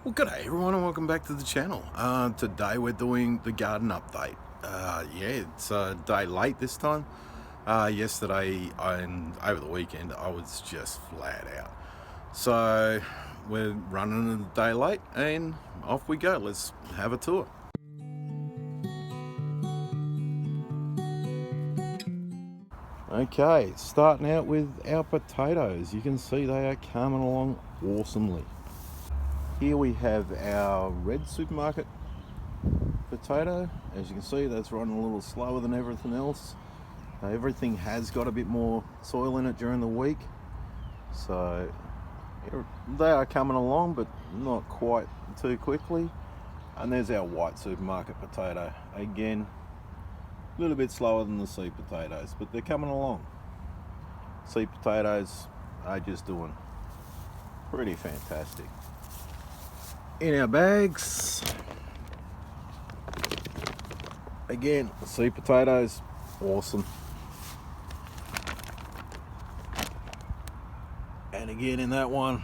Well, g'day everyone and welcome back to the channel. Today we're doing the garden update. It's a day late this time. Yesterday and over the weekend I was just flat out. So we're running a day late and off we go. Let's have a tour. Okay, starting out with our potatoes. You can see they are coming along awesomely. Here we have our red supermarket potato. As you can see, that's running a little slower than everything else. Everything has got a bit more soil in it during the week, so they are coming along, but not quite too quickly. And there's our white supermarket potato. Again, a little bit slower than the seed potatoes, but they're coming along. Seed potatoes are just doing pretty fantastic. In our bags, again, seed potatoes, awesome. And again in that one,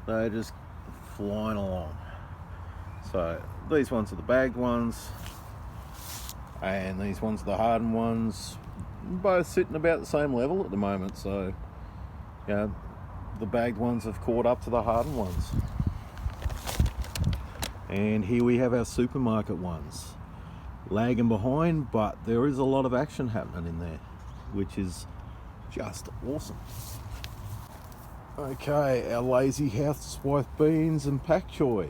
they're just flying along. So these ones are the bagged ones, and these ones are the hardened ones, both sitting about the same level at the moment. So yeah, the bagged ones have caught up to the hardened ones. And here we have our supermarket ones, lagging behind, but there is a lot of action happening in there, which is just awesome. Okay, our lazy housewife beans and pak choi.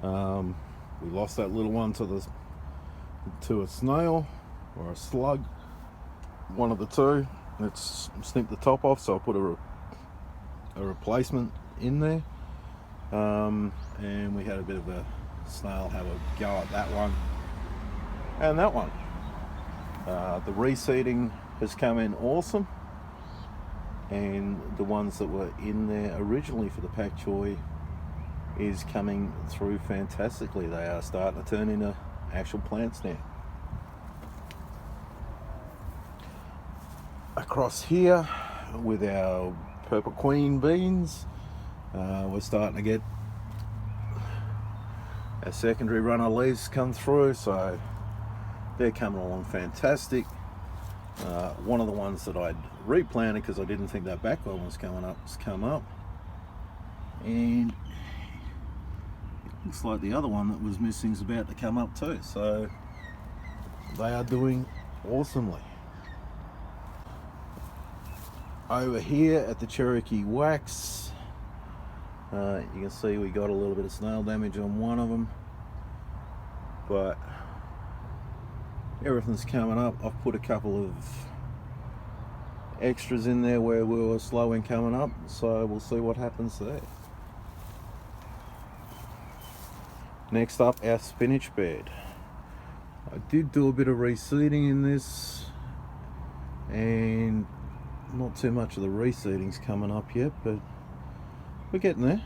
We lost that little one to a snail or a slug, one of the two. It's snipped the top off, so I put a replacement in there. And we had a bit of a snail have a go at that one and that one. The reseeding has come in awesome, and the ones that were in there originally for the pak choi is coming through fantastically. They are starting to turn into actual plants now. Across here with our purple queen beans, we're starting to get our secondary runner leaves come through, so they're coming along fantastic. One of the ones that I'd replanted because I didn't think that back one was coming up has come up, and it looks like the other one that was missing is about to come up too, so they are doing awesomely. Over here at the Cherokee wax, you can see we got a little bit of snail damage on one of them, but everything's coming up. I've put a couple of extras in there where we were slow in coming up, so we'll see what happens there. Next up, our spinach bed. I did do a bit of reseeding in this, and not too much of the reseeding's coming up yet, but we're getting there,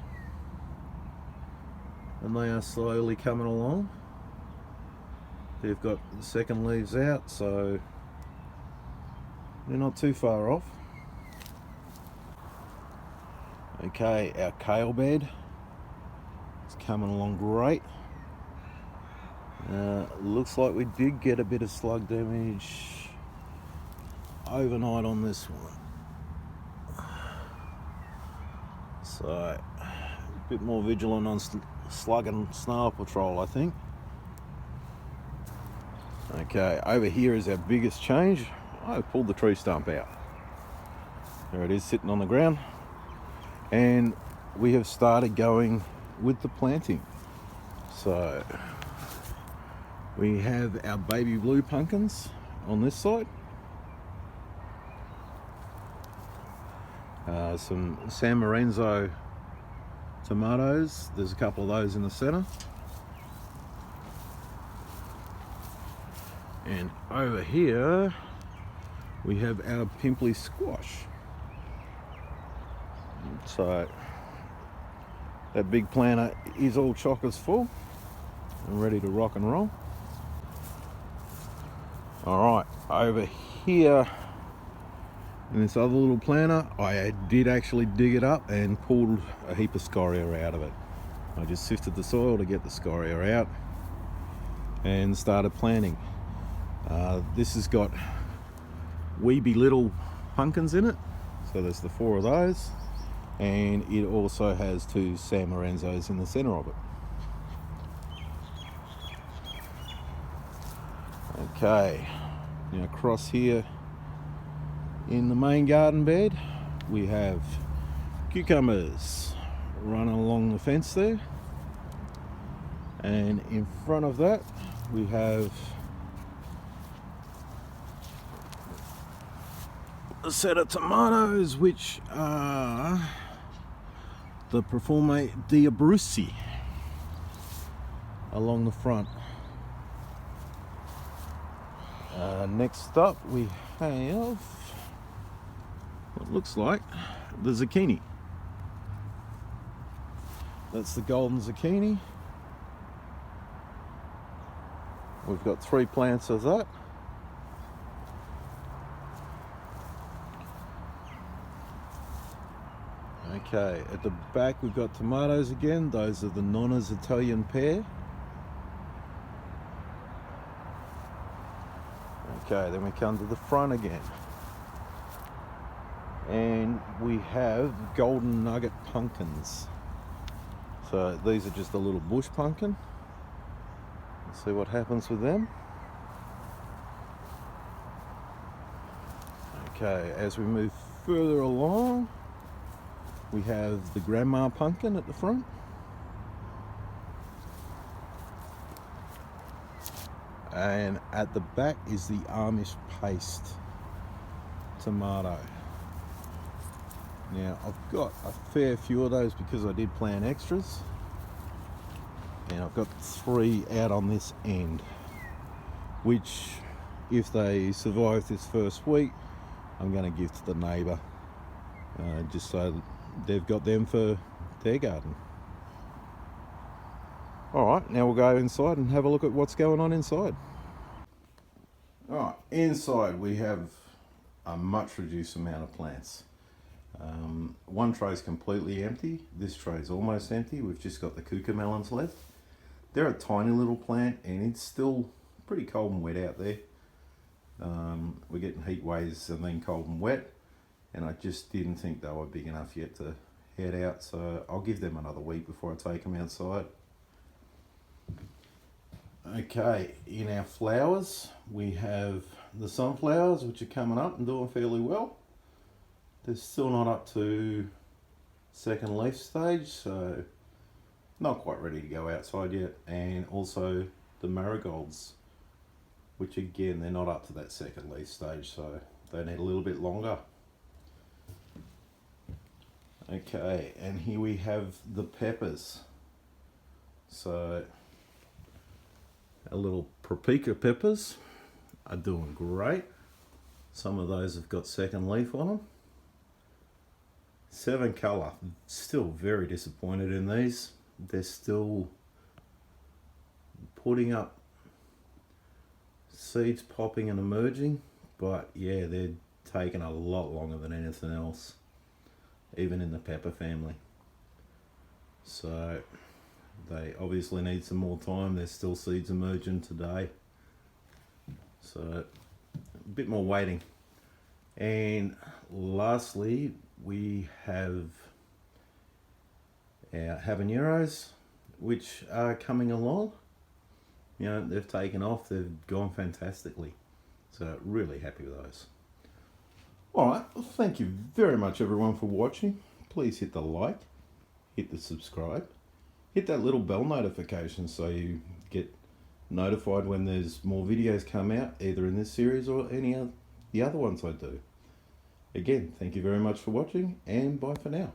and they are slowly coming along. They've got the second leaves out, so they're not too far off. Okay, our kale bed is coming along great. Looks like we did get a bit of slug damage overnight on this one, so a bit more vigilant on slug and snail patrol, I think. Okay, over here is our biggest change. I pulled the tree stump out. There it is, sitting on the ground, and we have started going with the planting. So we have our baby blue pumpkins on this side, some San Lorenzo tomatoes. There's a couple of those in the center, and over here we have our pimply squash. So that big planter is all chockers full and ready to rock and roll. All right, over here in this other little planter, I did actually dig it up and pulled a heap of scoria out of it. I just sifted the soil to get the scoria out and started planting. This has got weeby little pumpkins in it, so there's the 4 of those, and it also has 2 San Lorenzo's in the center of it. Okay, now across here in the main garden bed we have cucumbers running along the fence there, and in front of that we have a set of tomatoes, which are the Perfume di Abruzzi along the front. Next up we have what looks like the zucchini. That's the golden zucchini. We've got 3 plants of that. Okay, at the back we've got tomatoes again. Those are the Nonna's Italian pear. Okay, then we come to the front again, and we have golden nugget pumpkins. So these are just a little bush pumpkin. Let's see what happens with them. Okay, as we move further along, we have the grandma pumpkin at the front. And at the back is the Amish paste tomato. Now I've got a fair few of those because I did plant extras, and I've got 3 out on this end, which if they survive this first week I'm going to give to the neighbour, just so that they've got them for their garden. Alright, now we'll go inside and have a look at what's going on inside. Alright, inside we have a much reduced amount of plants. One tray is completely empty. This tray is almost empty. We've just got the cucamelons left. They're a tiny little plant and it's still pretty cold and wet out there. We're getting heat waves and then cold and wet, and I just didn't think they were big enough yet to head out, so I'll give them another week before I take them outside. Okay, in our flowers we have the sunflowers, which are coming up and doing fairly well. They're still not up to second leaf stage, so not quite ready to go outside yet. And also the marigolds, which again they're not up to that second leaf stage, so they need a little bit longer. Okay, and here we have the peppers. So our little paprika peppers are doing great. Some of those have got second leaf on them. 7 colour, still very disappointed in these. They're still putting up seeds, popping and emerging, but yeah, they're taking a lot longer than anything else, even in the pepper family. So they obviously need some more time. There's still seeds emerging today, so a bit more waiting. And lastly, we have our habaneros, which are coming along. You know, they've taken off, they've gone fantastically, so really happy with those. Alright, well, thank you very much everyone for watching. Please hit the like, hit the subscribe, hit that little bell notification so you get notified when there's more videos come out, either in this series or any of the other ones I do. Again, thank you very much for watching, and bye for now.